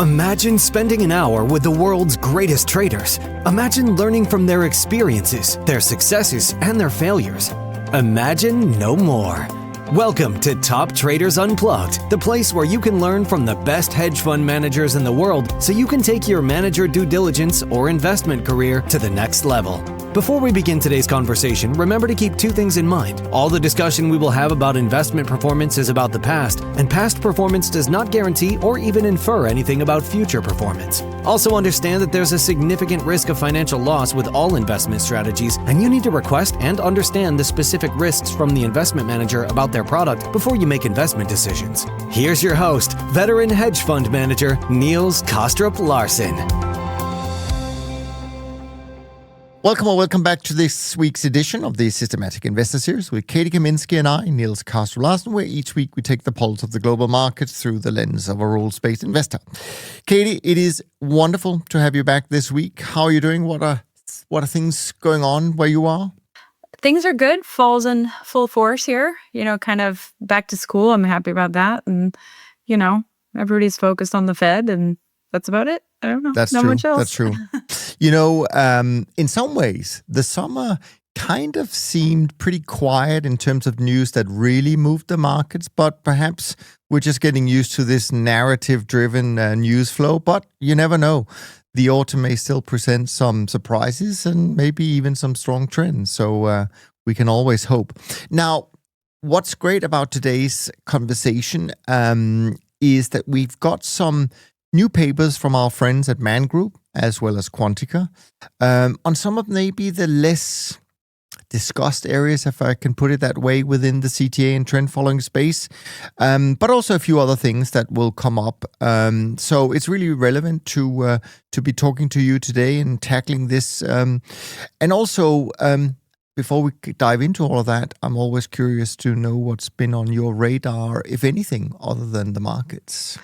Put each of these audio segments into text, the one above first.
Imagine spending an hour with the world's greatest traders. Imagine learning from their experiences, their successes, and their failures. Imagine no more. Welcome to Top Traders Unplugged, the place where you can learn from the best hedge fund managers in the world so you can take your manager due diligence or investment career to the next level. Before we begin today's conversation, remember to keep two things in mind. All the discussion we will have about investment performance is about the past, and past performance does not guarantee or even infer anything about future performance. Also understand that there's a significant risk of financial loss with all investment strategies, and you need to request and understand the specific risks from the investment manager about their product before you make investment decisions. Here's your host, veteran hedge fund manager, Niels Larsen. Welcome back to this week's edition of the Systematic Investor Series with Katy Kaminski and I, Niels Larsen, where each week we take the pulse of the global markets through the lens of a rules-based investor. Katy, it is wonderful to have you back this week. How are you doing? What are things going on where you are? Things are good. Fall's in full force here. Kind of back to school. I'm happy about that. And, everybody's focused on the Fed, and that's about it. I don't know. That's Not true. much else. That's true. In some ways, the summer kind of seemed pretty quiet in terms of news that really moved the markets, but perhaps we're just getting used to this narrative-driven news flow, but you never know. The autumn may still present some surprises and maybe even some strong trends, so we can always hope. Now, what's great about today's conversation is that we've got some new papers from our friends at Man Group, as well as Quantica, on some of maybe the less discussed areas, if I can put it that way, within the CTA and trend following space, but also a few other things that will come up. So it's really relevant to be talking to you today and tackling this. And also, before we dive into all of that, I'm always curious to know what's been on your radar, if anything, other than the markets.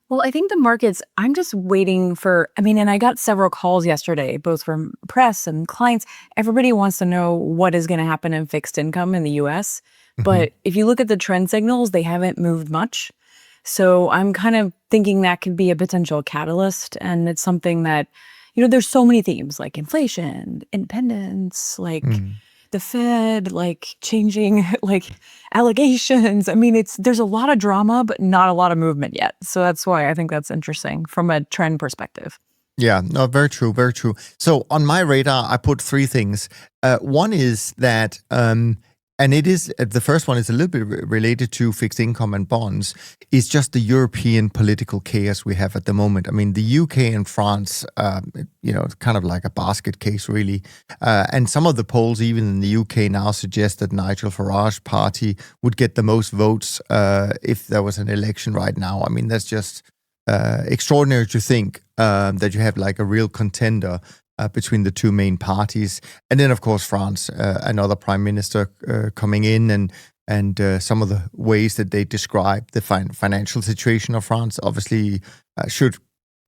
Well, I think the markets, I'm just waiting for, and I got several calls yesterday, both from press and clients. Everybody wants to know what is going to happen in fixed income in the US. Mm-hmm. But if you look at the trend signals, they haven't moved much. So I'm kind of thinking that could be a potential catalyst. And it's something that, there's so many themes like inflation, independence, the Fed, changing, allegations. There's a lot of drama, but not a lot of movement yet. So that's why I think that's interesting from a trend perspective. Yeah, no, very true, very true. So on my radar, I put three things. One is that, and it is, the first one is a little bit related to fixed income and bonds, is just the European political chaos we have at the moment. The UK and France, it's kind of like a basket case, really. And some of the polls, even in the UK now, suggest that Nigel Farage's party would get the most votes if there was an election right now. That's just extraordinary to think that you have a real contender between the two main parties. And then, of course, France, another prime minister coming in, and some of the ways that they describe the financial situation of France obviously should,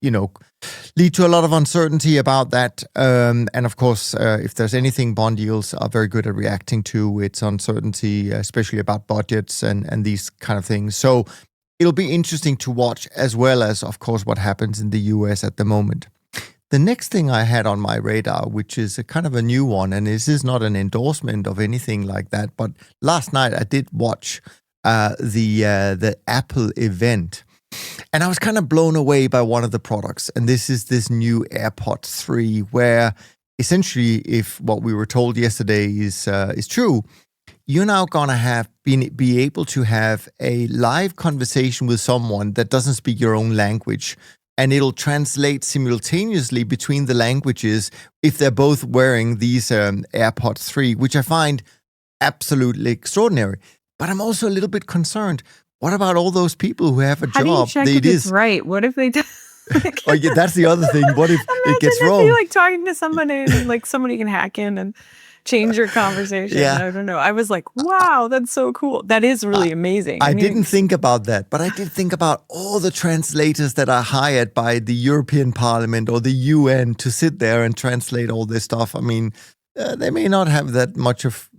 lead to a lot of uncertainty about that. And of course, if there's anything bond yields are very good at reacting to, it's uncertainty, especially about budgets and these kind of things. So it'll be interesting to watch, as well as, of course, what happens in the US at the moment. The next thing I had on my radar, which is a kind of a new one, and this is not an endorsement of anything like that, but last night I did watch the Apple event, and I was kind of blown away by one of the products, and this is this new AirPods 3, where essentially, if what we were told yesterday is true, you're now going to be able to have a live conversation with someone that doesn't speak your own language, and it'll translate simultaneously between the languages if they're both wearing these AirPods 3, which I find absolutely extraordinary. But I'm also a little bit concerned. What about all those people who have a job? How do you check if it's right? What if they do? Oh, yeah, that's the other thing. What if it gets wrong? Imagine if you're talking to somebody and somebody can hack in and change your conversation. Yeah. I don't know. I was like, wow, that's so cool. That is really amazing. I didn't think about that, but I did think about all the translators that are hired by the European Parliament or the UN to sit there and translate all this stuff. They may not have that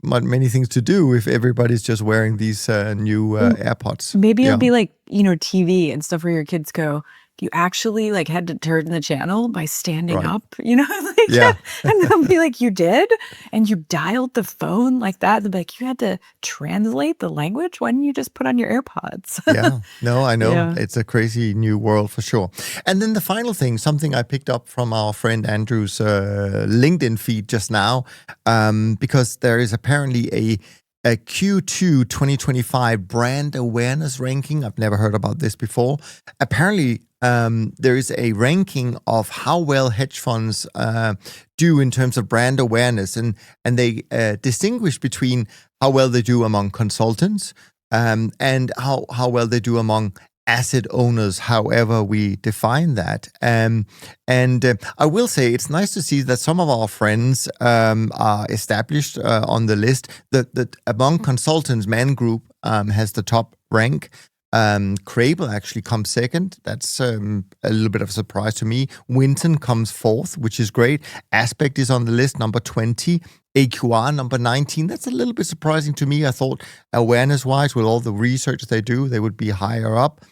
many things to do if everybody's just wearing these new AirPods. Maybe it'll be TV and stuff where your kids go, you actually like had to turn the channel by standing Right. up, like, Yeah. and they'll be like, you did? And you dialed the phone like that. They'll be like, you had to translate the language? Why didn't you just put on your AirPods? Yeah, no, I know. Yeah. It's a crazy new world for sure. And then the final thing, something I picked up from our friend Andrew's LinkedIn feed just now, because there is apparently a Q2 2025 brand awareness ranking. I've never heard about this before. Apparently, there is a ranking of how well hedge funds do in terms of brand awareness, and they distinguish between how well they do among consultants, and how well they do among asset owners, however we define that. And I will say it's nice to see that some of our friends are established on the list. That among consultants, Man Group has the top rank. Crable actually comes second. That's a little bit of a surprise to me. Winton comes fourth, which is great. Aspect is on the list, number 20. AQR, number 19. That's a little bit surprising to me. I thought awareness-wise, with all the research they do, they would be higher up.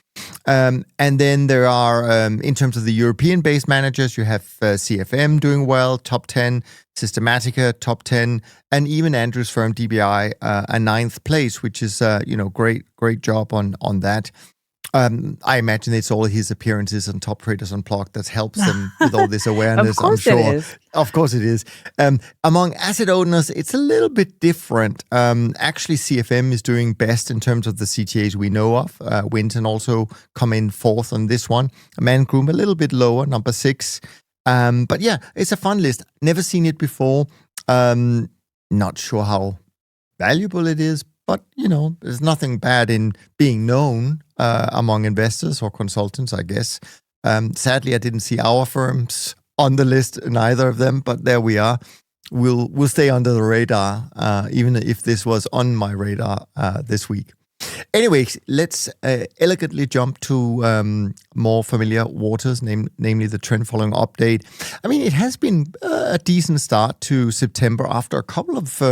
And then there are, in terms of the European-based managers, you have CFM doing well, top 10, Systematica, top 10, and even Andrew's firm, DBI, a ninth place, which is, great job on that. I imagine it's all his appearances on Top Traders Unplugged that helps them with all this awareness. Of course I'm it sure. is. Of course it is. Among asset owners, it's a little bit different. Actually, CFM is doing best in terms of the CTAs we know of. Winton also come in fourth on this one. Man Group a little bit lower, number 6. But yeah, it's a fun list. Never seen it before. Not sure how valuable it is, but, there's nothing bad in being known among investors or consultants, I guess. Sadly, I didn't see our firms on the list, neither of them, but there we are. We'll stay under the radar, even if this was on my radar this week. Anyways, let's elegantly jump to more familiar waters, namely the trend following update. I mean, it has been a decent start to September after a couple of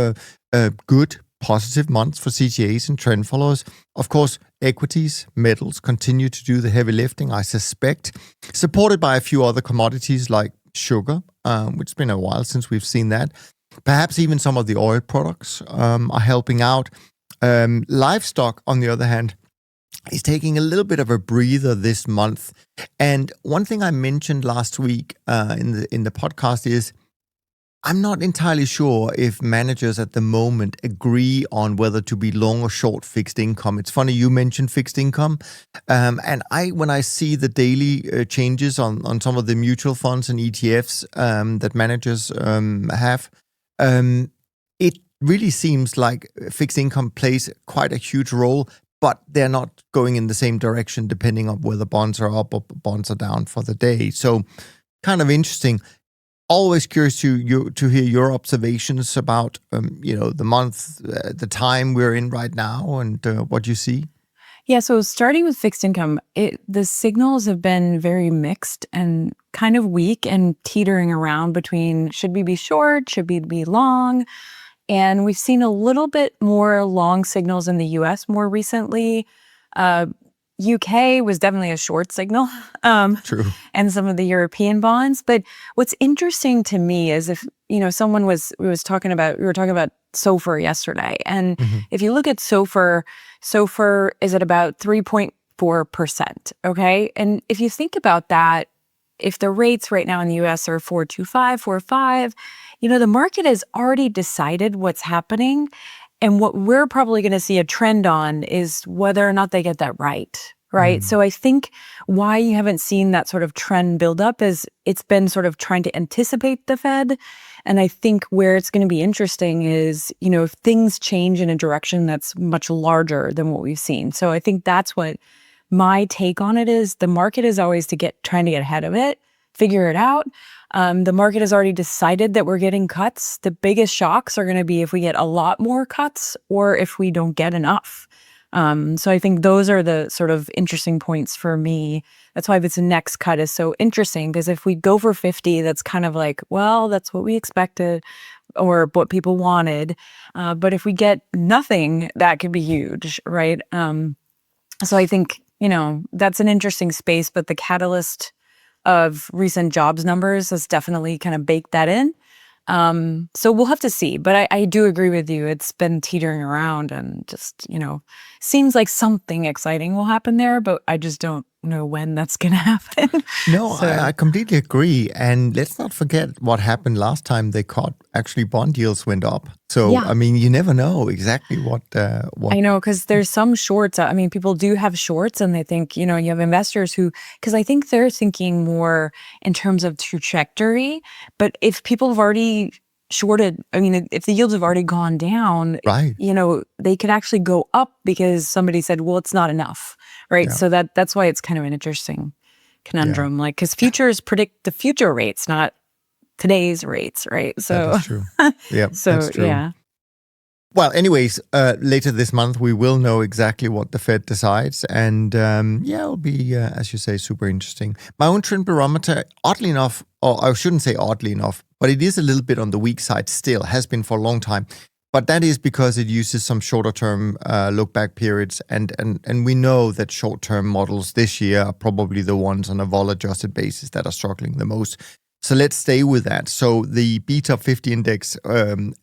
good positive months for CTAs and trend followers. Of course, equities, metals continue to do the heavy lifting, I suspect, supported by a few other commodities like sugar, which has been a while since we've seen that. Perhaps even some of the oil products are helping out. Livestock, on the other hand, is taking a little bit of a breather this month. And one thing I mentioned last week in the podcast is I'm not entirely sure if managers at the moment agree on whether to be long or short fixed income. It's funny you mentioned fixed income, and when I see the daily changes on some of the mutual funds and ETFs that managers have, it really seems like fixed income plays quite a huge role, but they're not going in the same direction depending on whether bonds are up or bonds are down for the day. So kind of interesting. Always curious to hear your observations about the month, the time we're in right now, and what you see. Yeah, so starting with fixed income, the signals have been very mixed and kind of weak and teetering around between should we be short, should we be long, and we've seen a little bit more long signals in the U.S. more recently. UK was definitely a short signal, True. and some of the European bonds. But what's interesting to me is if we were talking about SOFR yesterday, and if you look at SOFR is at about 3.4%. Okay, and if you think about that, if the rates right now in the U.S. are 4.25, 4.5, the market has already decided what's happening. And what we're probably going to see a trend on is whether or not they get that right? So I think why you haven't seen that sort of trend build up is it's been sort of trying to anticipate the Fed. And I think where it's going to be interesting is, if things change in a direction that's much larger than what we've seen. So I think that's what my take on it is. The market is always trying to get ahead of it, figure it out. The market has already decided that we're getting cuts. The biggest shocks are going to be if we get a lot more cuts or if we don't get enough. So I think those are the sort of interesting points for me. That's why this next cut is so interesting, because if we go for 50, that's kind of like, well, that's what we expected or what people wanted. But if we get nothing, that could be huge, right? So I think that's an interesting space, but the catalyst of recent jobs numbers has definitely kind of baked that in. So we'll have to see, but I do agree with you. It's been teetering around and just, seems like something exciting will happen there, but I just don't know when that's going to happen. No, So- I completely agree. And let's not forget what happened last time they caught actually bond yields went up. So, Yeah. I mean, you never know exactly what. I know, because there's some shorts. I mean, people do have shorts and they think, you have investors who, because I think they're thinking more in terms of trajectory. But if people have already shorted, I mean, if the yields have already gone down, Right. they could actually go up because somebody said, well, it's not enough, right? Yeah. So that's why it's kind of an interesting conundrum, like, because futures predict the future rates, not today's rates, right? So That is true. Yeah, so that's true. yeah. Well, anyways, later this month, we will know exactly what the Fed decides. And it'll be, as you say, super interesting. My own trend barometer, oddly enough, or I shouldn't say oddly enough, but it is a little bit on the weak side still, has been for a long time. But that is because it uses some shorter term look back periods. And we know that short term models this year are probably the ones on a vol adjusted basis that are struggling the most. So let's stay with that. So the B-Top 50 index,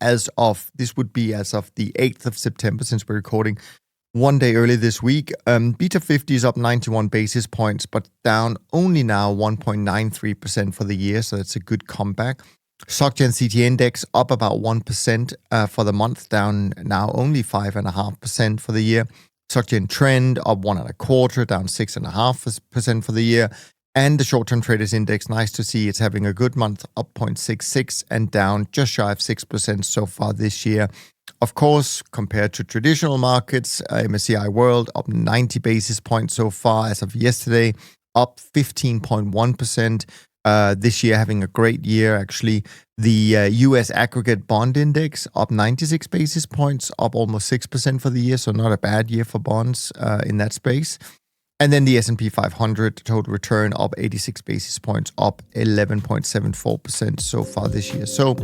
as of the 8th of September, since we're recording one day early this week, B-Top 50 is up 91 basis points, but down only now 1.93% for the year. So that's a good comeback. SocGen CTA index up about 1% for the month, down now only 5.5% for the year. SocGen trend up 1.25%, down 6.5% for the year. And the short-term traders index, nice to see it's having a good month, up 0.66 and down just shy of 6% so far this year. Of course, compared to traditional markets, MSCI World up 90 basis points so far as of yesterday, up 15.1%. This year having a great year, actually. The US aggregate bond index up 96 basis points, up almost 6% for the year, so not a bad year for bonds in that space. And then the S&P 500 total return up 86 basis points, up 11.74% so far this year. So,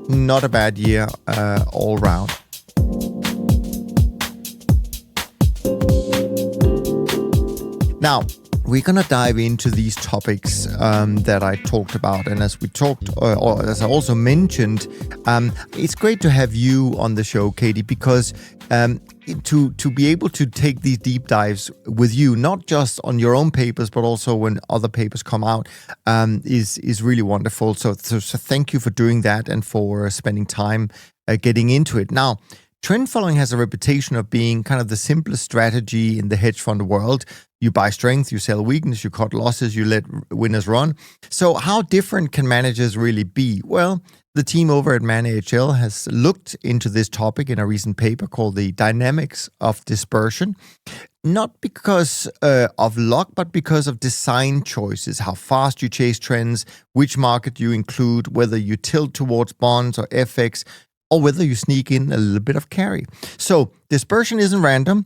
not a bad year all round. Now, we're going to dive into these topics that I talked about. And as we talked, or as I also mentioned, it's great to have you on the show, Katy, because to be able to take these deep dives with you, not just on your own papers, but also when other papers come out, is really wonderful. So thank you for doing that and for spending time getting into it. Now, trend following has a reputation of being kind of the simplest strategy in the hedge fund world. You buy strength, you sell weakness, you cut losses, you let winners run. So how different can managers really be? Well, the team over at Man AHL has looked into this topic in a recent paper called The Dynamics of Dispersion. Not because of luck, but because of design choices, how fast you chase trends, which market you include, whether you tilt towards bonds or FX, or whether you sneak in a little bit of carry. So dispersion isn't random.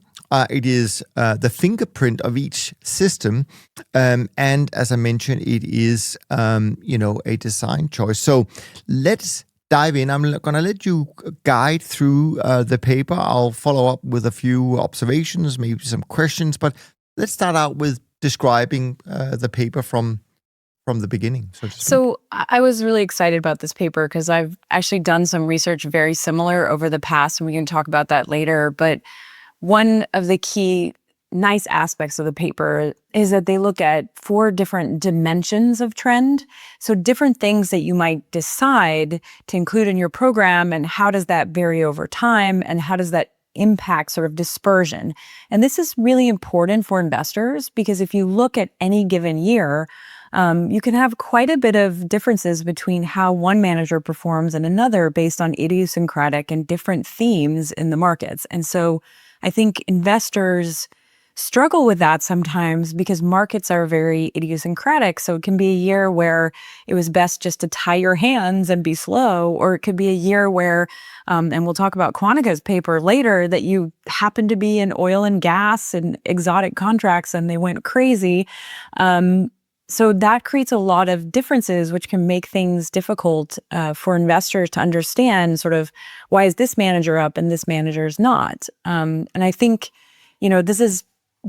It is the fingerprint of each system. And as I mentioned, it is, a design choice. So let's dive in. I'm going to let you guide through the paper. I'll follow up with a few observations, maybe some questions, but let's start out with describing the paper from the beginning, so to speak. So I was really excited about this paper because I've actually done some research very similar over the past, and we can talk about that later. But one of the key nice aspects of the paper is that they look at 4 different dimensions of trend. So different things that you might decide to include in your program, and how does that vary over time, and how does that impact sort of dispersion. And this is really important for investors because if you look at any given year, you can have quite a bit of differences between how one manager performs and another based on idiosyncratic and different themes in the markets. And so I think investors struggle with that sometimes because markets are very idiosyncratic. So it can be a year where it was best just to tie your hands and be slow, or it could be a year where, and we'll talk about Quantica's paper later, that you happen to be in oil and gas and exotic contracts and they went crazy. So that creates a lot of differences, which can make things difficult for investors to understand sort of why is this manager up and this manager is not. And I think, this is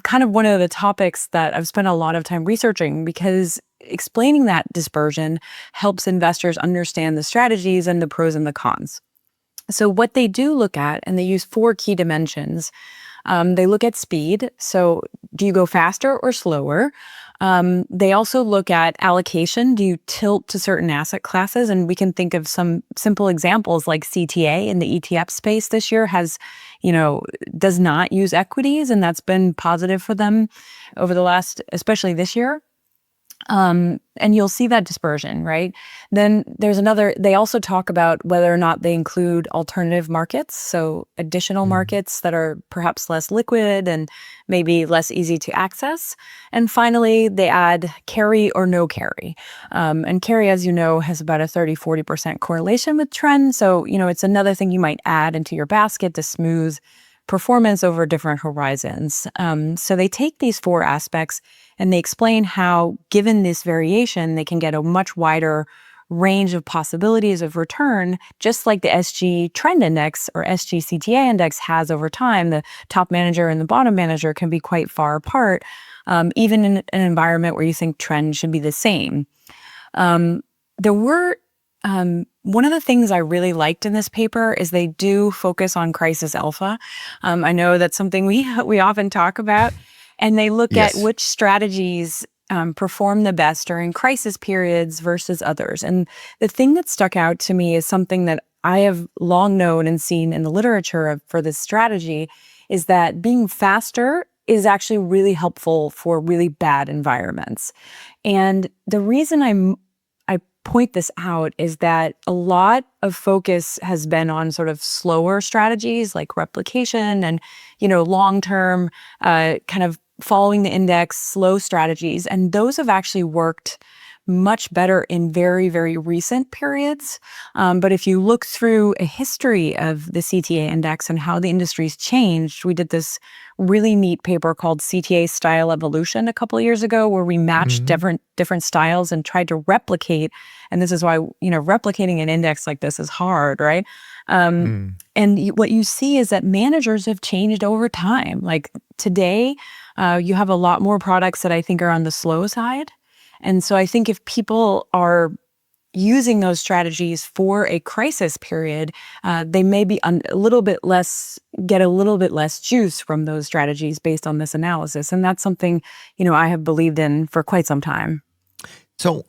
kind of one of the topics that I've spent a lot of time researching, because explaining that dispersion helps investors understand the strategies and the pros and the cons. So what they do look at, and they use 4 key dimensions. They look at speed. So do you go faster or slower? They also look at allocation. Do you tilt to certain asset classes? And we can think of some simple examples like CTA in the ETF space this year does not use equities, and that's been positive for them over the last, especially this year. And you'll see that dispersion, right? Then there's they also talk about whether or not they include alternative markets, so additional markets that are perhaps less liquid and maybe less easy to access. And finally, they add carry or no carry. And carry, as you know, has about a 30-40% correlation with trend. So, it's another thing you might add into your basket to smooth performance over different horizons. So they take these 4 aspects and they explain how, given this variation, they can get a much wider range of possibilities of return, just like the SG Trend Index or SG CTA Index has over time. The top manager and the bottom manager can be quite far apart, even in an environment where you think trend should be the same. One of the things I really liked in this paper is they do focus on crisis alpha. I know that's something we often talk about. And they look at which strategies perform the best during crisis periods versus others. And the thing that stuck out to me is something that I have long known and seen in the literature for this strategy, is that being faster is actually really helpful for really bad environments. And the reason I point this out is that a lot of focus has been on sort of slower strategies like replication and, long-term kind of following the index, slow strategies. And those have actually worked much better in very, very recent periods. But if you look through a history of the CTA index and how the industry's changed, we did this really neat paper called CTA Style Evolution a couple of years ago, where we matched different styles and tried to replicate. And this is why, replicating an index like this is hard, right? And what you see is that managers have changed over time. Like today, you have a lot more products that I think are on the slow side. And so I think if people are using those strategies for a crisis period, they may be get a little bit less juice from those strategies based on this analysis. And that's something, I have believed in for quite some time. So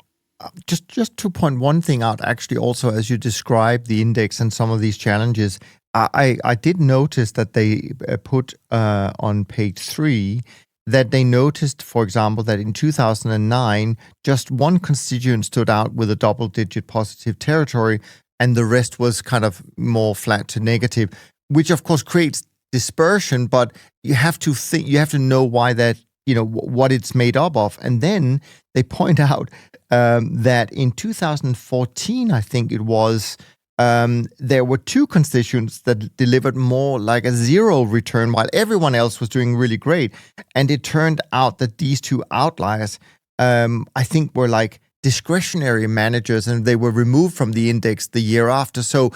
just to point one thing out, actually, also, as you describe the index and some of these challenges, I did notice that they put on page 3 that they noticed, for example, that in 2009, just one constituent stood out with a double-digit positive territory, and the rest was kind of more flat to negative, which of course creates dispersion, but you have to know why that, what it's made up of. And then they point out that in 2014, I think it was, there were 2 constituents that delivered more like a 0 return while everyone else was doing really great. And it turned out that these 2 outliers, I think, were like discretionary managers, and they were removed from the index the year after. So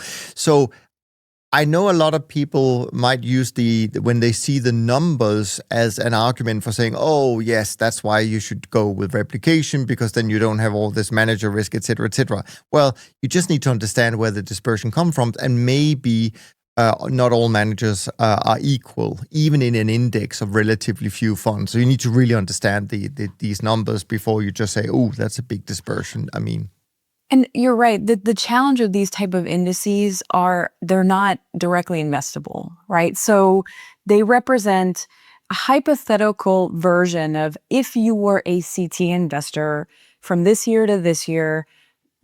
I know a lot of people might use when they see the numbers as an argument for saying, oh, yes, that's why you should go with replication, because then you don't have all this manager risk, et cetera, et cetera. Well, you just need to understand where the dispersion comes from, and maybe not all managers are equal, even in an index of relatively few funds. So you need to really understand these numbers before you just say, oh, that's a big dispersion. And you're right. The challenge of these type of indices they're not directly investable, right? So they represent a hypothetical version of, if you were a CT investor from this year to this year,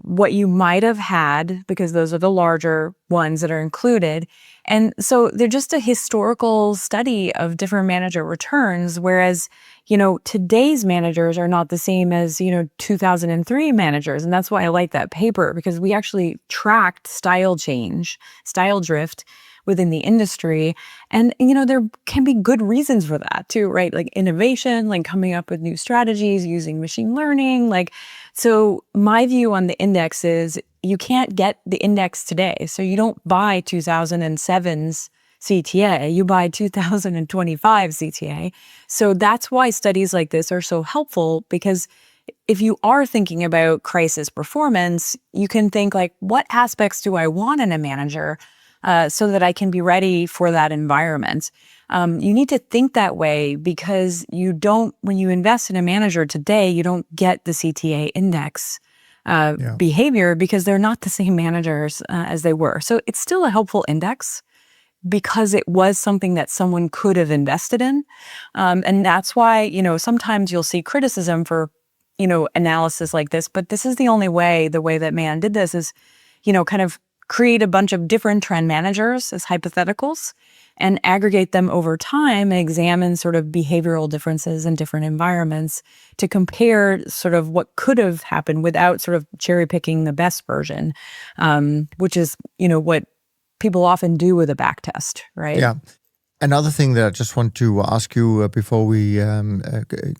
what you might have had, because those are the larger ones that are included. And so they're just a historical study of different manager returns, whereas, today's managers are not the same as, 2003 managers. And that's why I like that paper, because we actually tracked style change, style drift within the industry. And, there can be good reasons for that too, right? Like innovation, like coming up with new strategies, using machine learning. So my view on the index is you can't get the index today. So you don't buy 2007's CTA, you buy 2025 CTA. So that's why studies like this are so helpful, because if you are thinking about crisis performance, you can think like, what aspects do I want in a manager so that I can be ready for that environment? You need to think that way, because when you invest in a manager today, you don't get the CTA index behavior, because they're not the same managers as they were. So it's still a helpful index, because it was something that someone could have invested in. And that's why, sometimes you'll see criticism for, analysis like this, but this is the only way. The way that Man did this is, kind of create a bunch of different trend managers as hypotheticals and aggregate them over time and examine sort of behavioral differences in different environments to compare sort of what could have happened without sort of cherry picking the best version, which is, what people often do with a back test, right? Yeah. Another thing that I just want to ask you before we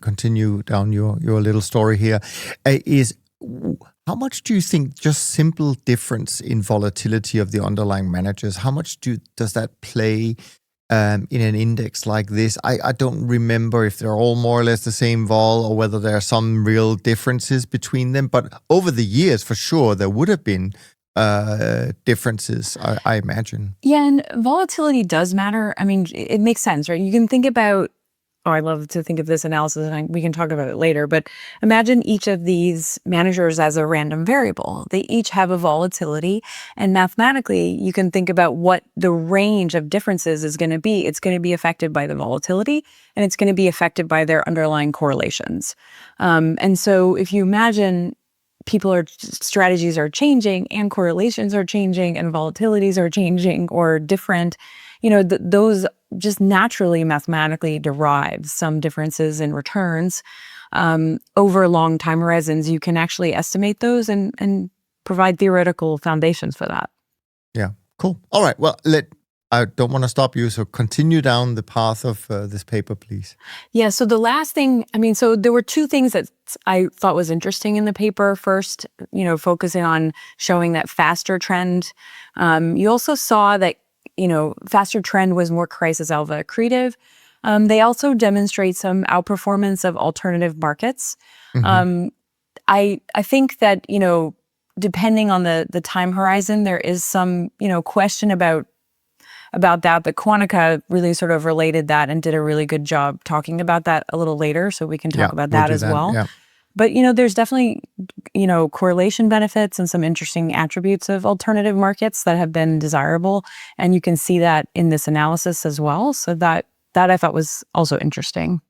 continue down your little story here is, how much do you think just simple difference in volatility of the underlying managers, how much does that play in an index like this? I don't remember if they're all more or less the same vol or whether there are some real differences between them. But over the years, for sure, there would have been differences, I imagine. Yeah, and volatility does matter. I mean, it makes sense, right? You can think about, I love to think of this analysis, and we can talk about it later, but imagine each of these managers as a random variable. They each have a volatility, and mathematically, you can think about what the range of differences is going to be. It's going to be affected by the volatility, and it's going to be affected by their underlying correlations. And so if you imagine strategies are changing and correlations are changing and volatilities are changing or different, those just naturally mathematically derive some differences in returns. Over long time horizons, you can actually estimate those and provide theoretical foundations for that. Yeah, cool. All right, well, I don't want to stop you, so continue down the path of this paper, please. Yeah, so the last thing, so there were two things that I thought was interesting in the paper. First, focusing on showing that faster trend. You also saw that, faster trend was more crisis alpha accretive. They also demonstrate some outperformance of alternative markets. Mm-hmm. I think that, depending on the time horizon, there is some, question about that, but Quantica really sort of related that and did a really good job talking about that a little later, so we can talk about that as well. Yeah. But, there's definitely, correlation benefits and some interesting attributes of alternative markets that have been desirable, and you can see that in this analysis as well. So that I thought was also interesting.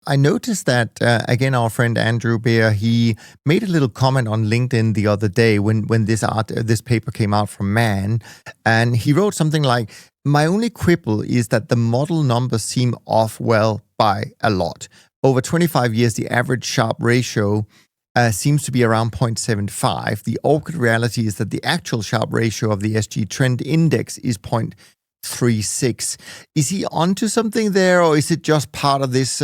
I noticed that, again, our friend Andrew Beer, he made a little comment on LinkedIn the other day when this paper came out from Man, and he wrote something like, "My only quibble is that the model numbers seem off by a lot. Over 25 years, the average Sharpe ratio seems to be around 0.75. The awkward reality is that the actual Sharpe ratio of the SG Trend Index is 0.36. Is he onto something there, or is it just part of this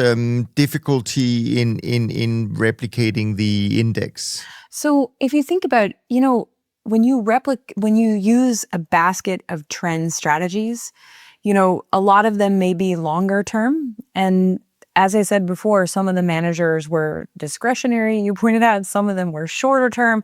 difficulty in replicating the index? So if you think about, when you use a basket of trend strategies, a lot of them may be longer term. And as I said before, some of the managers were discretionary. You pointed out some of them were shorter term.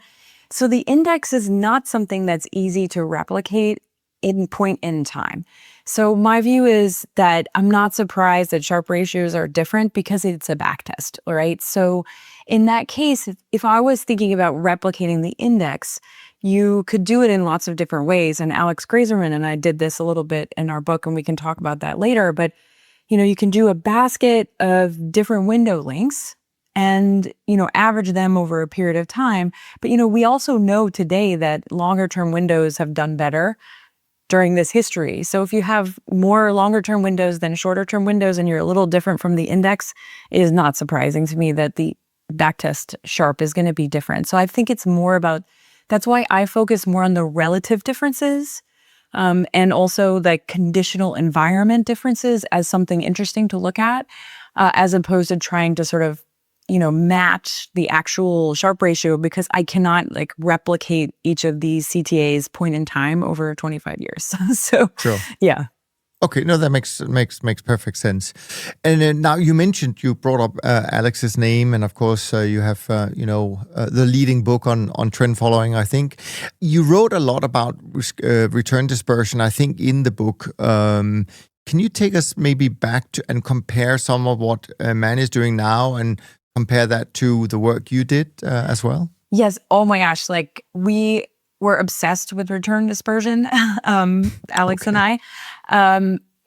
So the index is not something that's easy to replicate in point in time. So my view is that I'm not surprised that Sharpe ratios are different, because it's a back test, right? So in that case, if I was thinking about replicating the index, you could do it in lots of different ways. And Alex Grazerman and I did this a little bit in our book, and we can talk about that later. But, you can do a basket of different window lengths and, average them over a period of time. But, we also know today that longer term windows have done better during this history. So if you have more longer term windows than shorter term windows and you're a little different from the index, it is not surprising to me that the backtest Sharpe is going to be different. So I think it's more about, that's why I focus more on the relative differences and also the conditional environment differences as something interesting to look at, as opposed to trying to sort of, match the actual Sharpe ratio, because I cannot replicate each of these CTAs point in time over 25 years. So, sure. Yeah. Okay, no, that makes perfect sense. And then now you brought up Alex's name, and of course you have the leading book on trend following. I think you wrote a lot about return dispersion. I think in the book. Can you take us maybe back to and compare some of what Man is doing now, and compare that to the work you did as well? Yes. Oh my gosh! Like we were obsessed with return dispersion, Alex and I.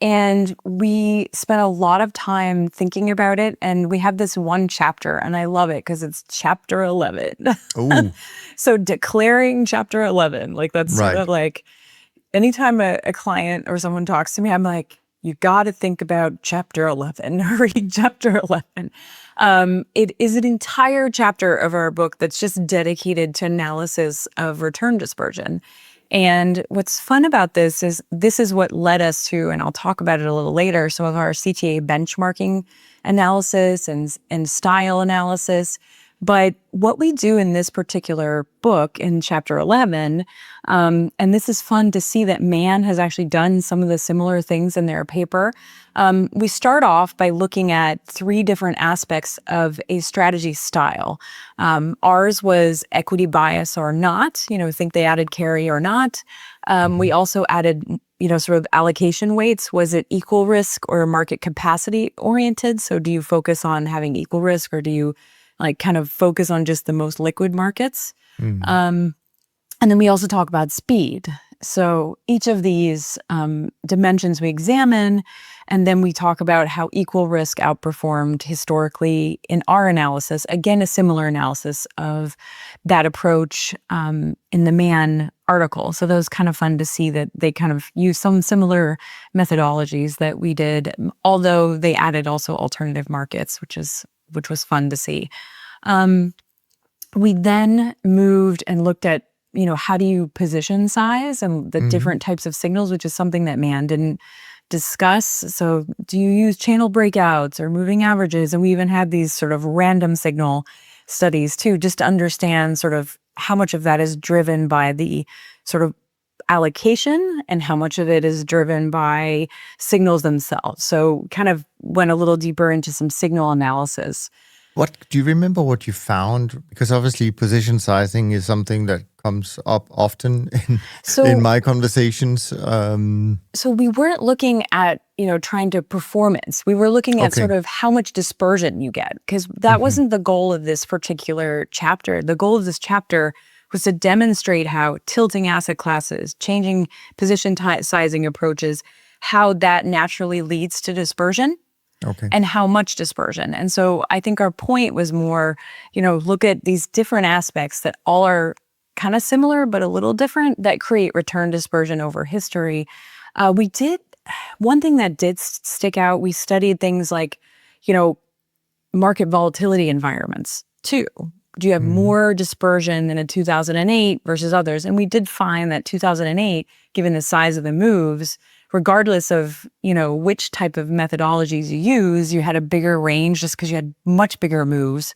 And we spent a lot of time thinking about it. And we have this one chapter, and I love it because it's chapter 11. Oh, So declaring chapter 11, like that's sort right. of like anytime a client or someone talks to me, I'm like, you got to think about chapter 11, read chapter 11. It is an entire chapter of our book that's just dedicated to analysis of return dispersion. And what's fun about this is what led us to, and I'll talk about it a little later, some of our CTA benchmarking analysis and style analysis. But what we do in this particular book in chapter 11, and this is fun to see that Man has actually done some of the similar things in their paper. We start off by looking at 3 different aspects of a strategy style. Ours was equity bias or not, think they added carry or not. We also added, sort of allocation weights. Was it equal risk or market capacity oriented? So do you focus on having equal risk, or do you kind of focus on just the most liquid markets? And then we also talk about speed. So each of these dimensions we examine, and then we talk about how equal risk outperformed historically in our analysis. Again, a similar analysis of that approach in the Man article. So that was kind of fun to see that they kind of use some similar methodologies that we did, although they added also alternative markets, which was fun to see. We then moved and looked at, how do you position size and the different types of signals, which is something that Man didn't discuss. So do you use channel breakouts or moving averages? And we even had these sort of random signal studies too, just to understand sort of how much of that is driven by the sort of allocation and how much of it is driven by signals themselves. So kind of went a little deeper into some signal analysis. What do you remember what you found? Because obviously position sizing is something that comes up often in my conversations. So we weren't looking at, trying to performance. We were looking at sort of how much dispersion you get, because that wasn't the goal of this particular chapter. The goal of this chapter was to demonstrate how tilting asset classes, changing position sizing approaches, how that naturally leads to dispersion. Okay. And how much dispersion. And so I think our point was more, look at these different aspects that all are kind of similar, but a little different, that create return dispersion over history. One thing that did stick out, we studied things like, market volatility environments too. Do you have more dispersion in a 2008 versus others? And we did find that 2008, given the size of the moves, regardless of, which type of methodologies you use, you had a bigger range just because you had much bigger moves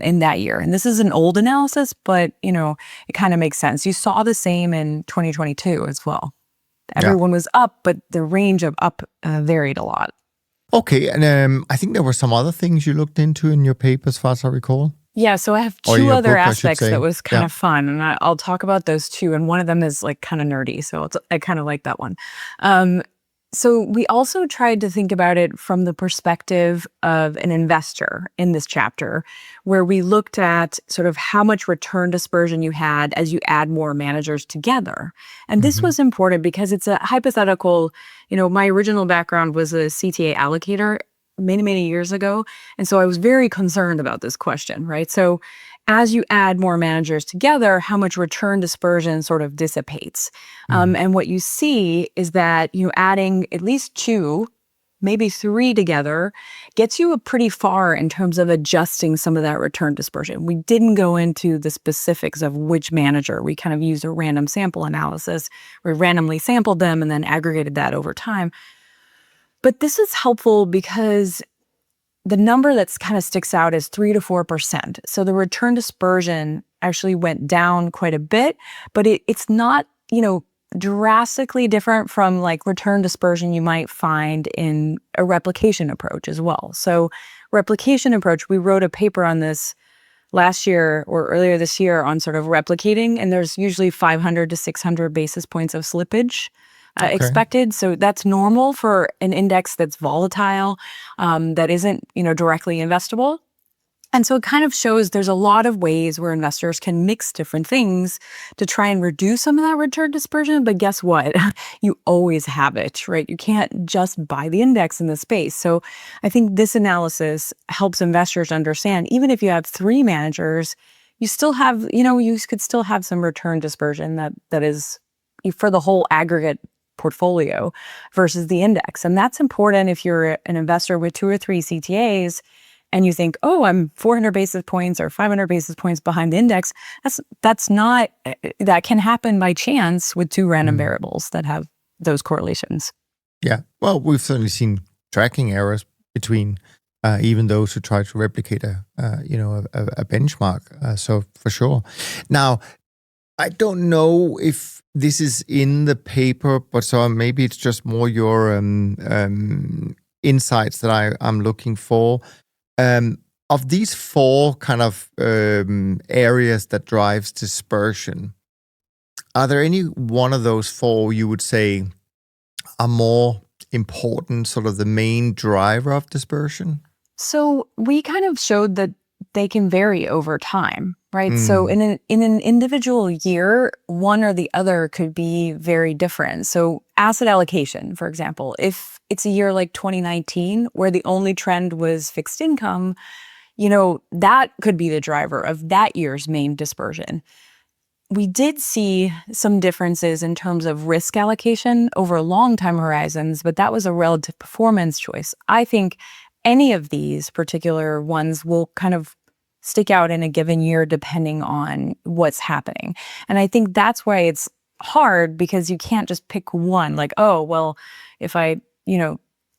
in that year. And this is an old analysis, but, it kind of makes sense. You saw the same in 2022 as well. Everyone was up, but the range of up varied a lot. Okay, and I think there were some other things you looked into in your paper, as far as I recall. Yeah, so I have 2 other aspects that was kind of fun, and I'll talk about those 2, and one of them is like kind of nerdy, so I kind of like that one. So we also tried to think about it from the perspective of an investor in this chapter, where we looked at sort of how much return dispersion you had as you add more managers together. And this was important because it's a hypothetical. My original background was a CTA allocator many, many years ago. And so I was very concerned about this question, right? So as you add more managers together, how much return dispersion sort of dissipates. And what you see is that, adding at least 2, maybe 3 together gets you pretty far in terms of adjusting some of that return dispersion. We didn't go into the specifics of which manager. We kind of used a random sample analysis. We randomly sampled them and then aggregated that over time. But this is helpful because the number that's kind of sticks out is 3 to 4%. So the return dispersion actually went down quite a bit, but it's not, drastically different from like return dispersion you might find in a replication approach as well. So replication approach, we wrote a paper on this last year or earlier this year on sort of replicating, and there's usually 500 to 600 basis points of slippage expected. So that's normal for an index that's volatile, that isn't, directly investable. And so it kind of shows there's a lot of ways where investors can mix different things to try and reduce some of that return dispersion. But guess what? You always have it, right? You can't just buy the index in the space. So I think this analysis helps investors understand, even if you have 3 managers, you still have, you could still have some return dispersion that is for the whole aggregate portfolio versus the index. And that's important if you're an investor with 2 or 3 CTAs and you think, oh, I'm 400 basis points or 500 basis points behind the index. That can happen by chance with 2 random variables that have those correlations. Yeah. Well, we've certainly seen tracking errors between even those who try to replicate a benchmark. So for sure. Now, I don't know if this is in the paper, but so maybe it's just more your insights that I'm looking for. Of these 4 kind of areas that drives dispersion, are there any one of those 4 you would say are more important, sort of the main driver of dispersion? So we kind of showed that they can vary over time, right? So in an individual year, one or the other could be very different. So asset allocation, for example, if it's a year like 2019 where the only trend was fixed income, that could be the driver of that year's main dispersion. We did see some differences in terms of risk allocation over long time horizons, but that was a relative performance choice. I think any of these particular ones will kind of stick out in a given year depending on what's happening. And I think that's why it's hard, because you can't just pick one, like, oh, well, if I,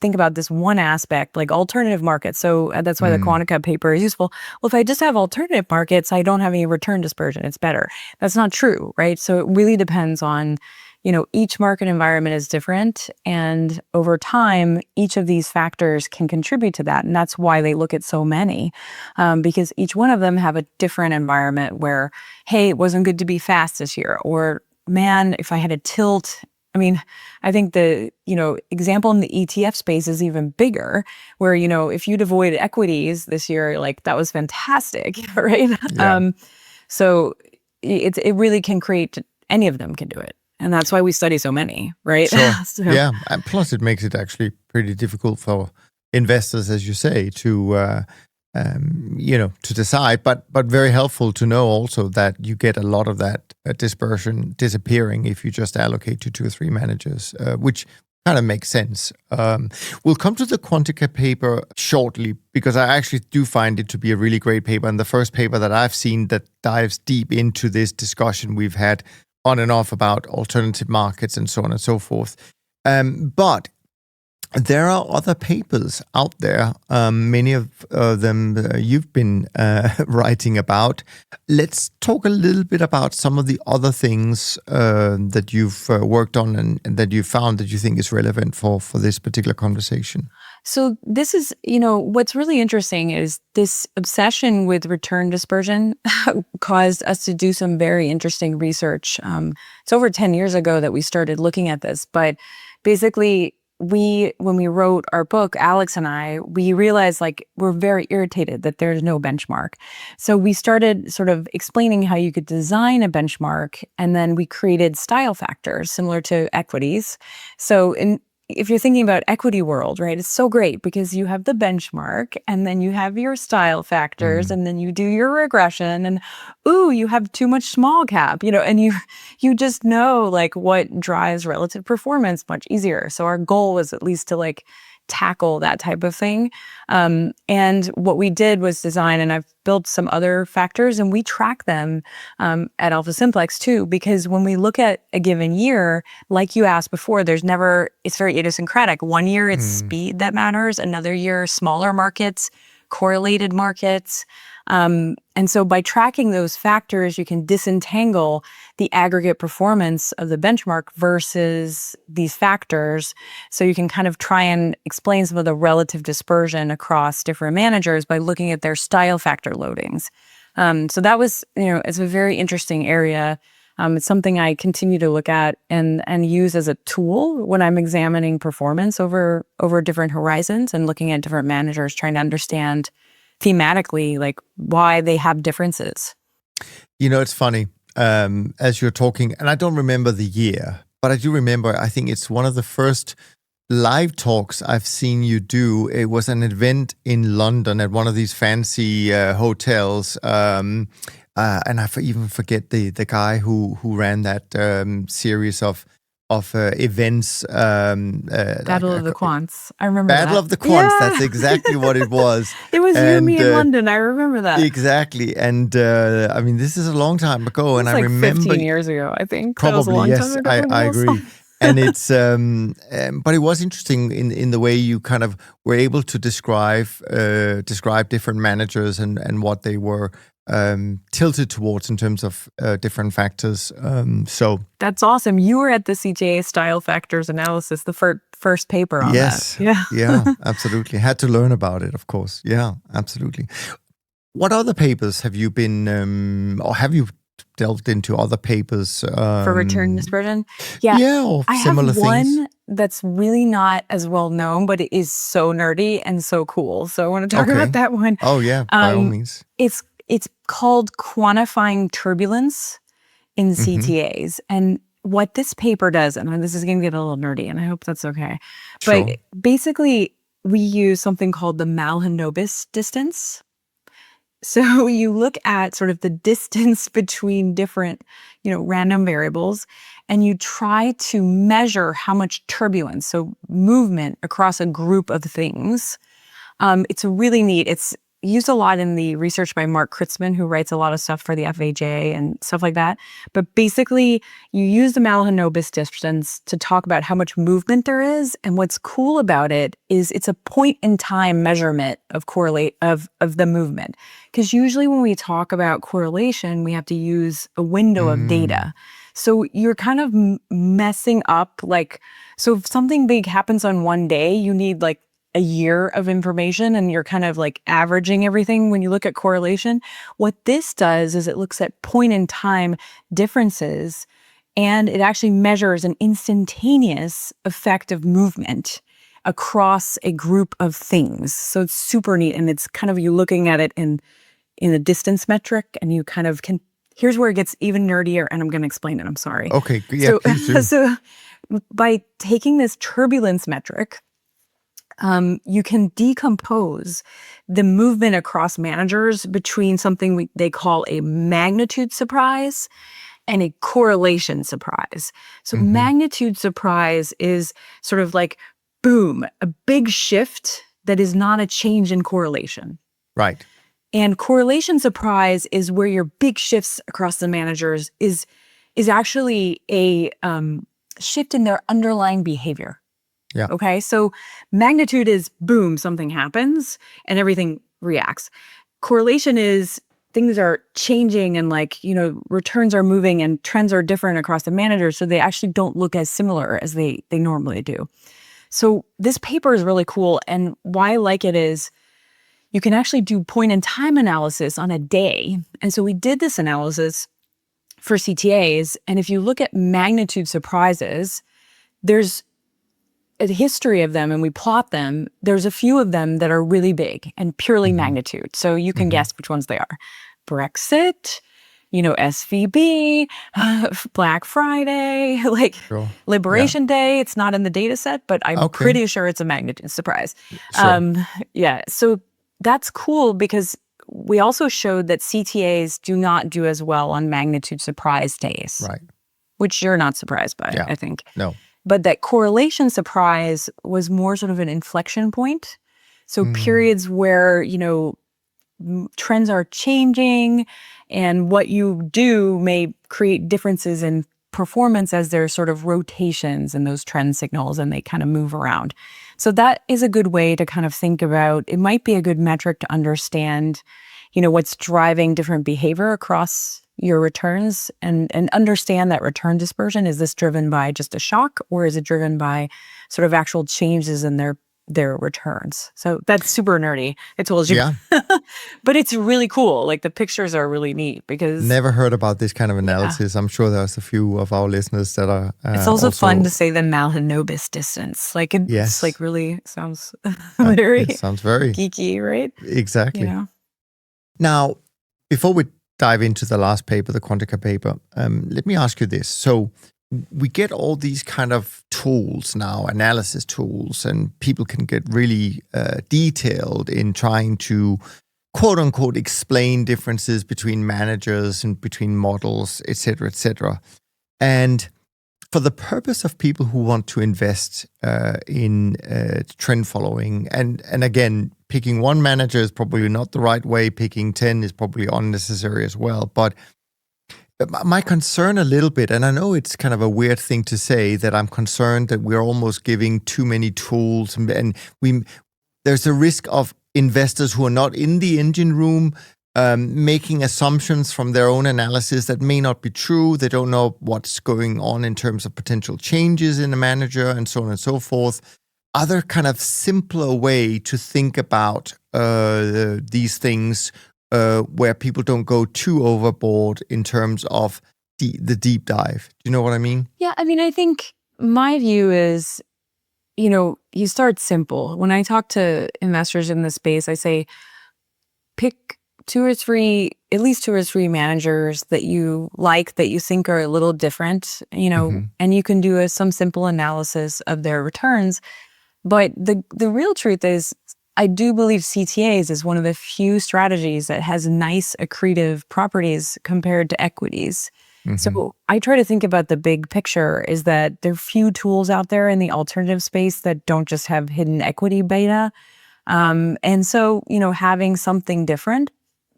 think about this one aspect, like alternative markets. So that's why the Quantica paper is useful. Well, if I just have alternative markets, I don't have any return dispersion. It's better. That's not true, right? So it really depends on, each market environment is different. And over time, each of these factors can contribute to that. And that's why they look at so many, because each one of them have a different environment where, hey, it wasn't good to be fast this year. Or, man, if I had a tilt. I think the, example in the ETF space is even bigger, where, if you'd avoided equities this year, like that was fantastic, right? Yeah. So it really can create, any of them can do it. And that's why we study so many, right? Sure. So, Yeah. And plus it makes it actually pretty difficult for investors, as you say, to decide, but very helpful to know also that you get a lot of that dispersion disappearing if you just allocate to 2 or 3 managers, which kind of makes sense. We'll come to the Quantica paper shortly, because I actually do find it to be a really great paper, and the first paper that I've seen that dives deep into this discussion we've had on and off about alternative markets and so on and so forth. But there are other papers out there, many of them you've been writing about. Let's talk a little bit about some of the other things that you've worked on and that you found that you think is relevant for this particular conversation. So this is, what's really interesting is this obsession with return dispersion caused us to do some very interesting research. It's over 10 years ago that we started looking at this, but basically when we wrote our book, Alex and I, we realized we're very irritated that there's no benchmark. So we started sort of explaining how you could design a benchmark, and then we created style factors similar to equities. So if you're thinking about equity world, right, it's so great because you have the benchmark and then you have your style factors and then you do your regression and, ooh, you have too much small cap, and you just know what drives relative performance much easier. So our goal was at least to tackle that type of thing. And what we did was design, and I've built some other factors, and we track them at Alpha Simplex too, because when we look at a given year, like you asked before, it's very idiosyncratic. One year it's speed that matters, another year smaller markets, correlated markets. And so by tracking those factors, you can disentangle the aggregate performance of the benchmark versus these factors. So you can kind of try and explain some of the relative dispersion across different managers by looking at their style factor loadings. So that was, it's a very interesting area. It's something I continue to look at and use as a tool when I'm examining performance over different horizons and looking at different managers, trying to understand thematically, like why they have differences. It's funny, as you're talking, and I don't remember the year, but I do remember, I think it's one of the first live talks I've seen you do. It was an event in London at one of these fancy hotels, and I even forget the guy who ran that series of events. Battle of the Quants. I remember Battle that. of the Quants. Yeah. That's exactly what it was. It was you and me in London. I remember that. Exactly. And this is a long time ago, and I remember 15 years ago. I think probably, that was a long yes, time ago. I agree. And it's but it was interesting in the way you kind of were able to describe different managers and what they were tilted towards in terms of different factors. So that's awesome. You were at the CTA style factors analysis, the first paper on that. Yeah, absolutely. Had to learn about it, of course. Yeah, absolutely. What other papers have you been, or have you delved into other papers? For return dispersion? Yeah, or similar things? I have one that's really not as well known, but it is so nerdy and so cool. So I want to talk about that one. Oh yeah, by all means. It's called Quantifying Turbulence in CTAs. And what this paper does, and this is going to get a little nerdy, and I hope that's okay. Sure. But basically, we use something called the Malhenobis distance. So you look at sort of the distance between different, random variables, and you try to measure how much turbulence, so movement across a group of things. It's really neat. It's used a lot in the research by Mark Kritzman, who writes a lot of stuff for the FAJ and stuff like that. But basically, you use the Malhenobis distance to talk about how much movement there is. And what's cool about it is it's a point-in-time measurement of the movement. Because usually when we talk about correlation, we have to use a window of data. So you're kind of messing up, so if something big happens on one day, you need a year of information, and you're kind of averaging everything when you look at correlation. What this does is it looks at point-in-time differences, and it actually measures an instantaneous effect of movement across a group of things. So it's super neat, and it's kind of you looking at it in a distance metric, and you kind of can. Here's where it gets even nerdier, and I'm going to explain it. I'm sorry. Okay, yeah, please do. So by taking this turbulence metric, you can decompose the movement across managers between something they call a magnitude surprise and a correlation surprise. So magnitude surprise is sort of boom, a big shift that is not a change in correlation. Right. And correlation surprise is where your big shifts across the managers is actually a shift in their underlying behavior. Yeah. Okay. So magnitude is boom, something happens and everything reacts. Correlation is things are changing and returns are moving and trends are different across the managers. So they actually don't look as similar as they normally do. So this paper is really cool. And why I like it is you can actually do point in time analysis on a day. And so we did this analysis for CTAs. And if you look at magnitude surprises, there's a history of them and we plot them. There's a few of them that are really big and purely magnitude. So you can guess which ones they are. Brexit, SVB, Black Friday, Sure. Liberation Day. It's not in the data set, but I'm pretty sure it's a magnitude surprise. Sure. So that's cool because we also showed that CTAs do not do as well on magnitude surprise days. Right. Which you're not surprised by, I think. No. But that correlation surprise was more sort of an inflection point. So periods where, trends are changing and what you do may create differences in performance as there's sort of rotations in those trend signals and they kind of move around. So that is a good way to kind of think about, it might be a good metric to understand, what's driving different behavior across your returns and understand that return dispersion. Is this driven by just a shock, or is it driven by sort of actual changes in their returns? So that's super nerdy. I told you. Yeah. But it's really cool. Like the pictures are really neat because Never heard about this kind of analysis. I'm sure there's a few of our listeners that are it's also fun to say the Mahalanobis distance. Like it's Yes. like really sounds very It sounds very geeky, right? exactly. Now, before we dive into the last paper, the Quantica paper, let me ask you this. So we get all these kind of tools now, analysis tools, and people can get really detailed in trying to, quote unquote, explain differences between managers and between models, et cetera, et cetera. And for the purpose of people who want to invest in trend following, and again, picking one manager is probably not the right way. Picking 10 is probably unnecessary as well. But my concern a little bit, and I know it's kind of a weird thing to say, that I'm concerned that we're almost giving too many tools, and there's a risk of investors who are not in the engine room making assumptions from their own analysis that may not be true. They don't know what's going on in terms of potential changes in a manager and so on and so forth. Other kind of simpler way to think about these things where people don't go too overboard in terms of the deep dive. Do you know what I mean? Yeah, I mean, I think my view is, you start simple. When I talk to investors in this space, I say, pick at least two or three managers that you like, that you think are a little different, and you can do some simple analysis of their returns. But the real truth is, I do believe CTAs is one of the few strategies that has nice accretive properties compared to equities. So I try to think about the big picture, is that there are few tools out there in the alternative space that don't just have hidden equity beta. And so, having something different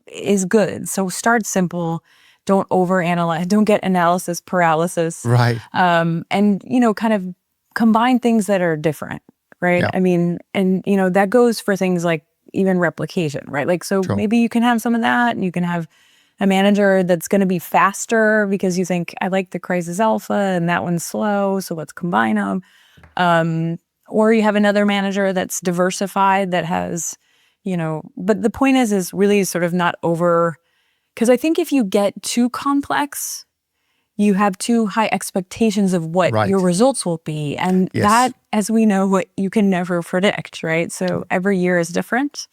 is good. So start simple. Don't overanalyze. Don't get analysis paralysis. Right. And, kind of combine things that are different, right? Yeah. I mean, and, that goes for things like even replication, right? Like, so Sure. maybe you can have some of that, and you can have a manager that's going to be faster because you think, I like the crisis alpha and that one's slow, so let's combine them. Or you have another manager that's diversified that has, but the point is really sort of not over, because I think if you get too complex, you have too high expectations of what Right. your results will be. And Yes. that, as we know, what you can never predict, right? So every year is different.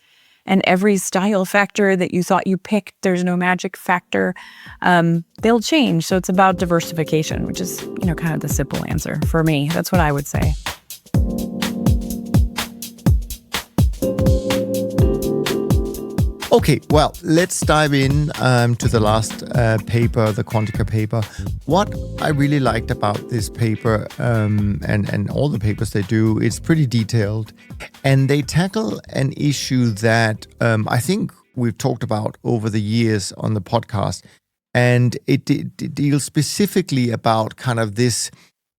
And every style factor that you thought you picked, there's no magic factor, they'll change. So it's about diversification, which is, kind of the simple answer for me. That's what I would say. Okay, well, let's dive in to the last paper, the Quantica paper. What I really liked about this paper and all the papers they do, it's pretty detailed. And they tackle an issue that I think we've talked about over the years on the podcast. And it deals specifically about kind of this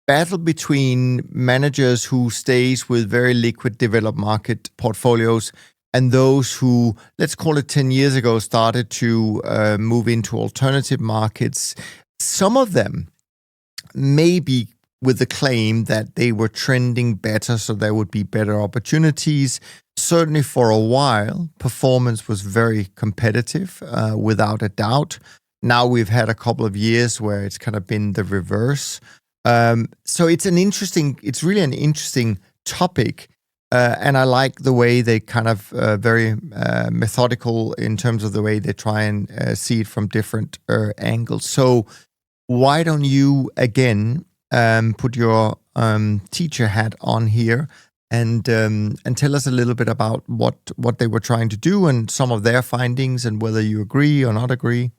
battle between managers who stays with very liquid developed market portfolios and those who, let's call it 10 years ago, started to move into alternative markets. Some of them maybe with the claim that they were trending better, so there would be better opportunities. Certainly for a while, performance was very competitive, without a doubt. Now we've had a couple of years where it's kind of been the reverse. So it's really an interesting topic. And I like the way they kind of very methodical in terms of the way they try and see it from different angles. So why don't you, again, put your teacher hat on here and tell us a little bit about what they were trying to do and some of their findings and whether you agree or not agree?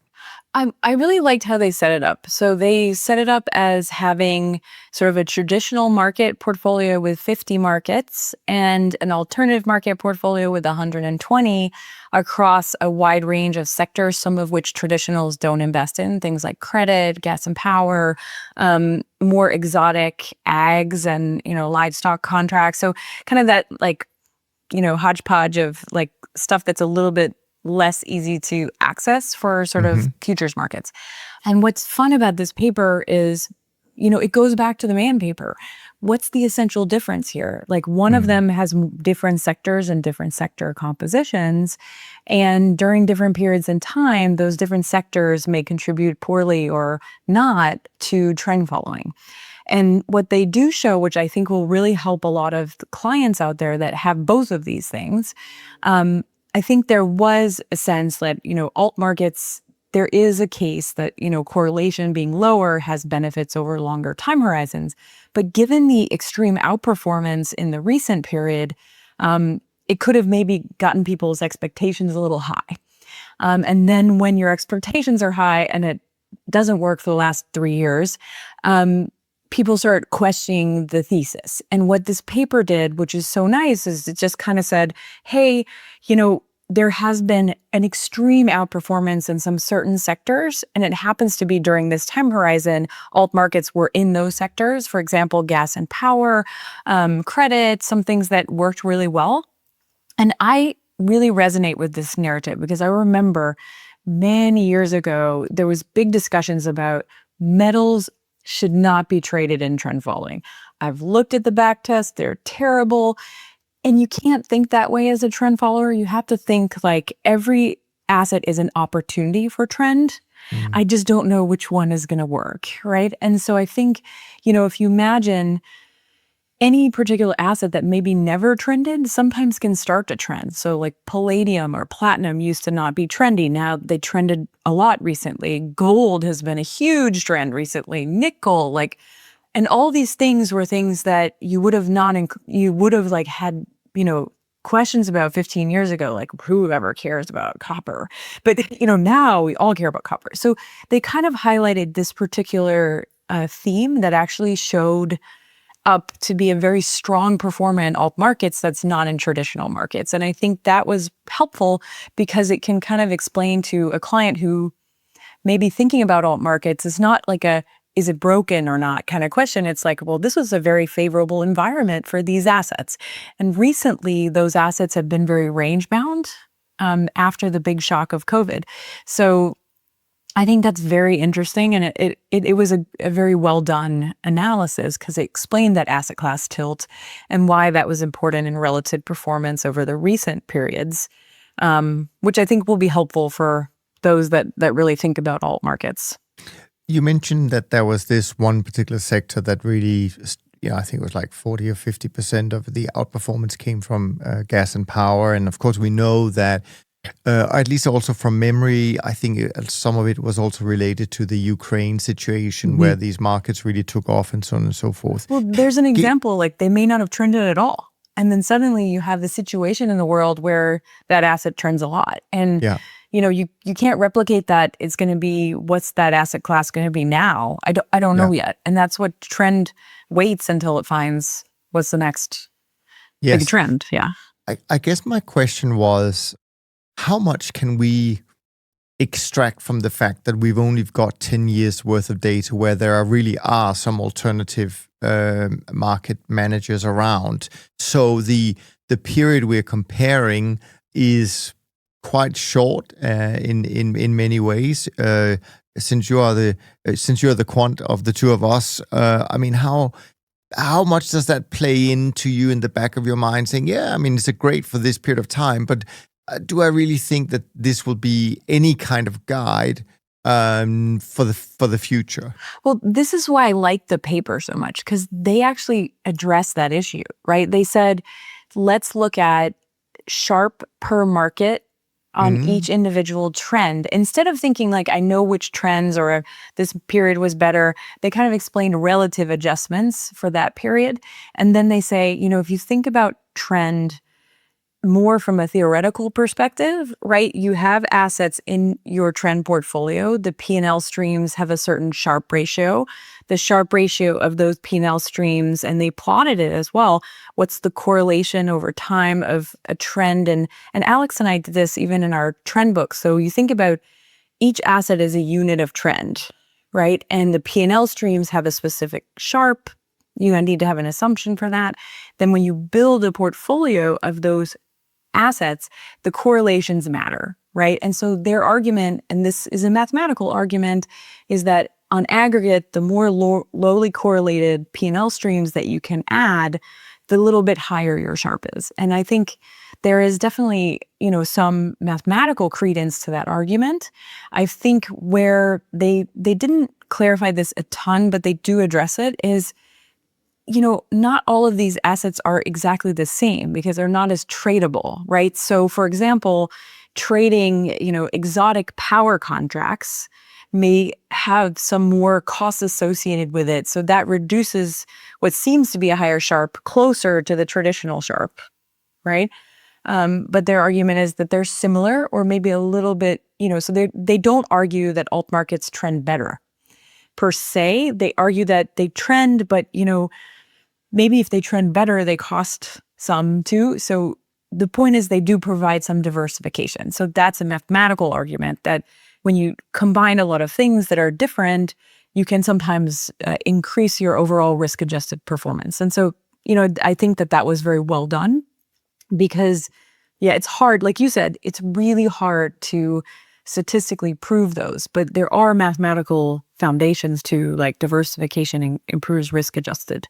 I really liked how they set it up. So they set it up as having sort of a traditional market portfolio with 50 markets and an alternative market portfolio with 120 across a wide range of sectors, some of which traditionals don't invest in, things like credit, gas and power, more exotic ags and, livestock contracts. So kind of that hodgepodge of like stuff that's a little bit less easy to access for sort of futures markets. And what's fun about this paper is, it goes back to the Man paper. What's the essential difference here? Like one of them has different sectors and different sector compositions. And during different periods in time, those different sectors may contribute poorly or not to trend following. And what they do show, which I think will really help a lot of the clients out there that have both of these things, I think there was a sense that, alt markets, there is a case that, correlation being lower has benefits over longer time horizons. But given the extreme outperformance in the recent period, it could have maybe gotten people's expectations a little high. And then when your expectations are high and it doesn't work for the last 3 years, people start questioning the thesis. And what this paper did, which is so nice, is it just kind of said, hey, there has been an extreme outperformance in some certain sectors, and it happens to be during this time horizon, alt markets were in those sectors. For example, gas and power, credit, some things that worked really well. And I really resonate with this narrative because I remember many years ago, there was big discussions about metals should not be traded in trend following. I've looked at the back test, they're terrible. And you can't think that way as a trend follower. You have to think like every asset is an opportunity for trend. I just don't know which one is going to work, right? And so I think, if you imagine any particular asset that maybe never trended, sometimes can start to trend. So like palladium or platinum used to not be trendy. Now they trended a lot recently. Gold has been a huge trend recently. Nickel, and all these things were things that you would have had, questions about 15 years ago, like whoever cares about copper. But, now we all care about copper. So they kind of highlighted this particular theme that actually showed up to be a very strong performer in alt markets that's not in traditional markets. And I think that was helpful because it can kind of explain to a client who may be thinking about alt markets, it's not like is it broken or not kind of question. It's like, well, this was a very favorable environment for these assets. And recently, those assets have been very range bound after the big shock of COVID. So I think that's very interesting. And it was a very well done analysis because it explained that asset class tilt and why that was important in relative performance over the recent periods, which I think will be helpful for those that really think about alt markets. You mentioned that there was this one particular sector that really, I think it was like 40 or 50% of the outperformance came from gas and power. And of course, we know that, at least also from memory, I think some of it was also related to the Ukraine situation where these markets really took off and so on and so forth. Well, there's an example, like they may not have trended at all. And then suddenly you have the situation in the world where that asset trends a lot. And you can't replicate that. It's going to be, what's that asset class going to be now? I don't know yet. And that's what trend waits until it finds what's the next big trend. Yeah. I guess my question was, how much can we extract from the fact that we've only got 10 years worth of data where there really are some alternative market managers around? So the period we're comparing is quite short in many ways. Since you're the quant of the two of us, how much does that play into you in the back of your mind, saying, it's great for this period of time, but do I really think that this will be any kind of guide for the future? Well, this is why I like the paper so much, because they actually address that issue, right? They said, let's look at Sharpe per market on each individual trend. Instead of thinking like, I know which trends or this period was better, they kind of explained relative adjustments for that period. And then they say, if you think about trend more from a theoretical perspective, right? You have assets in your trend portfolio. The P&L streams have a certain Sharpe ratio. The Sharpe ratio of those P&L streams, and they plotted it as well. What's the correlation over time of a trend? And Alex and I did this even in our trend book. So you think about each asset as a unit of trend, right? And the P&L streams have a specific Sharpe. You need to have an assumption for that. Then when you build a portfolio of those assets, the correlations matter, right? And so their argument, and this is a mathematical argument, is that on aggregate, the more lowly correlated P&L streams that you can add, the little bit higher your Sharpe is. And I think there is definitely, some mathematical credence to that argument. I think where they didn't clarify this a ton, but they do address it, is, not all of these assets are exactly the same because they're not as tradable, right? So for example, trading, exotic power contracts may have some more costs associated with it. So that reduces what seems to be a higher Sharpe closer to the traditional Sharpe, right? But their argument is that they're similar or maybe a little bit, so they don't argue that alt markets trend better per se. They argue that they trend, but, maybe if they trend better, they cost some too. So the point is they do provide some diversification. So that's a mathematical argument that when you combine a lot of things that are different, you can sometimes increase your overall risk-adjusted performance. And so, I think that was very well done because, it's hard. Like you said, it's really hard to statistically prove those, but there are mathematical foundations to like diversification improves risk-adjusted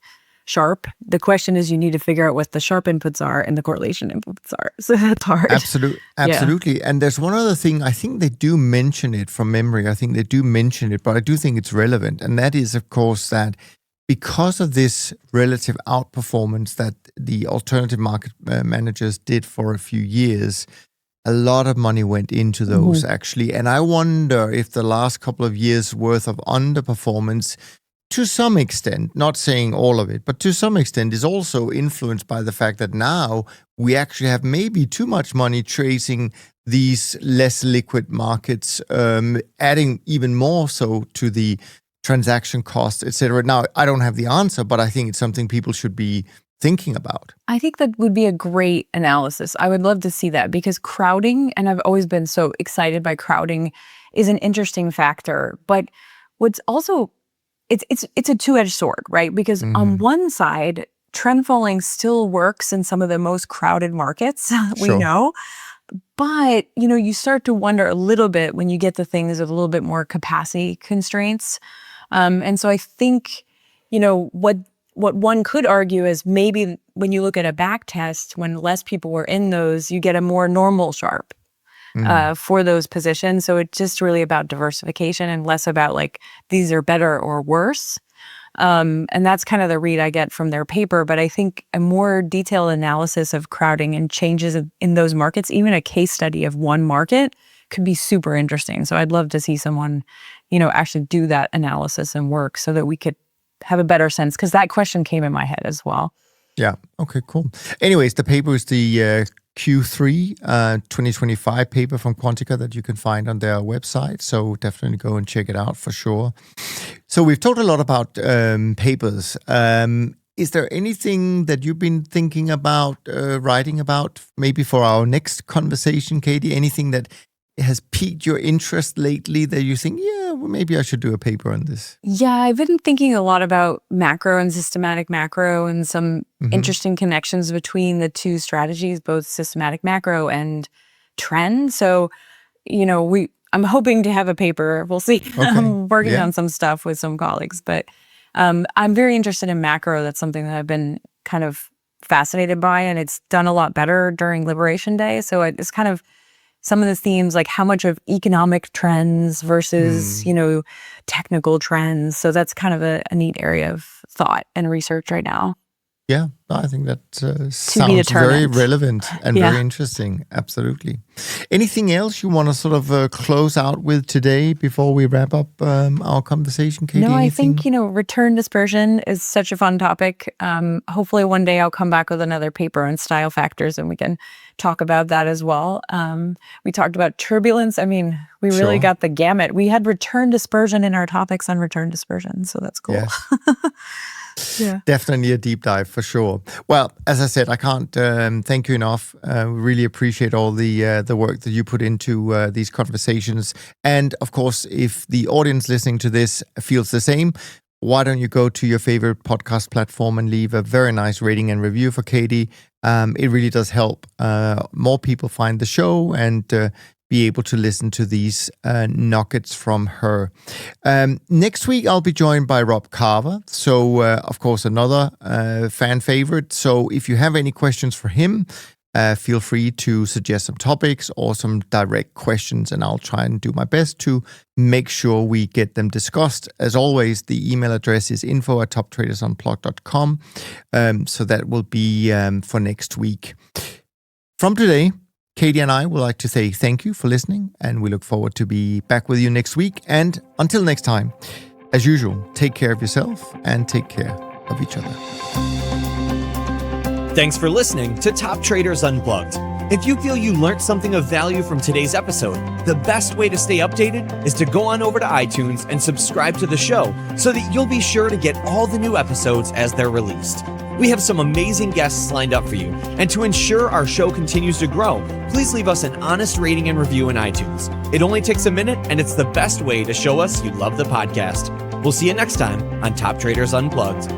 Sharpe. The question is you need to figure out what the Sharpe inputs are and the correlation inputs are. So that's hard. Absolutely. And there's one other thing, I think they do mention it from memory. I think they do mention it, but I do think it's relevant. And that is, of course, that because of this relative outperformance that the alternative market managers did for a few years, a lot of money went into those actually. And I wonder if the last couple of years worth of underperformance, to some extent, not saying all of it, but to some extent is also influenced by the fact that now we actually have maybe too much money chasing these less liquid markets, adding even more so to the transaction costs, etc. Now, I don't have the answer, but I think it's something people should be thinking about. I think that would be a great analysis. I would love to see that because crowding, and I've always been so excited by crowding, is an interesting factor. But what's also it's a two-edged sword, right? Because on one side, trend following still works in some of the most crowded markets, we know. But, you start to wonder a little bit when you get to things with a little bit more capacity constraints. And so I think, what one could argue is maybe when you look at a back test, when less people were in those, you get a more normal Sharpe. For those positions. So it's just really about diversification and less about like, these are better or worse. And that's kind of the read I get from their paper. But I think a more detailed analysis of crowding and changes in those markets, even a case study of one market, could be super interesting. So I'd love to see someone, actually do that analysis and work so that we could have a better sense. Because that question came in my head as well. Yeah. Okay, cool. Anyways, the paper is the Q3 2025 paper from Quantica that you can find on their website. So definitely go and check it out for sure. So we've talked a lot about papers. Is there anything that you've been thinking about writing about maybe for our next conversation, Katy? Anything that has piqued your interest lately that you think, well, maybe I should do a paper on this? Yeah, I've been thinking a lot about macro and systematic macro and some interesting connections between the two strategies, both systematic macro and trend. So, I'm hoping to have a paper. We'll see. Okay. I'm working on some stuff with some colleagues, but I'm very interested in macro. That's something that I've been kind of fascinated by, and it's done a lot better during Liberation Day. So it's kind of some of the themes, like how much of economic trends versus, technical trends. So that's kind of a neat area of thought and research right now. Yeah, I think that sounds very relevant and very interesting. Absolutely. Anything else you want to sort of close out with today before we wrap up our conversation, Katy? No, I think, return dispersion is such a fun topic. Hopefully one day I'll come back with another paper on style factors and we can talk about that as well. We talked about turbulence. I mean, we really got the gamut. We had return dispersion in our topics on return dispersion. So that's cool. Yes. Yeah. Definitely a deep dive for sure. Well, as I said, I can't thank you enough. Really appreciate all the work that you put into these conversations. And of course, if the audience listening to this feels the same, why don't you go to your favorite podcast platform and leave a very nice rating and review for Katy. It really does help more people find the show and be able to listen to these nuggets from her. Next week, I'll be joined by Rob Carver. So, of course, another fan favorite. So if you have any questions for him, feel free to suggest some topics or some direct questions, and I'll try and do my best to make sure we get them discussed. As always, the email address is info@toptradersunplugged.com. So that will be for next week. From today, Katy and I would like to say thank you for listening, and we look forward to be back with you next week. And until next time, as usual, take care of yourself and take care of each other. Thanks for listening to Top Traders Unplugged. If you feel you learned something of value from today's episode, the best way to stay updated is to go on over to iTunes and subscribe to the show so that you'll be sure to get all the new episodes as they're released. We have some amazing guests lined up for you, and to ensure our show continues to grow, please leave us an honest rating and review in iTunes. It only takes a minute, and it's the best way to show us you love the podcast. We'll see you next time on Top Traders Unplugged.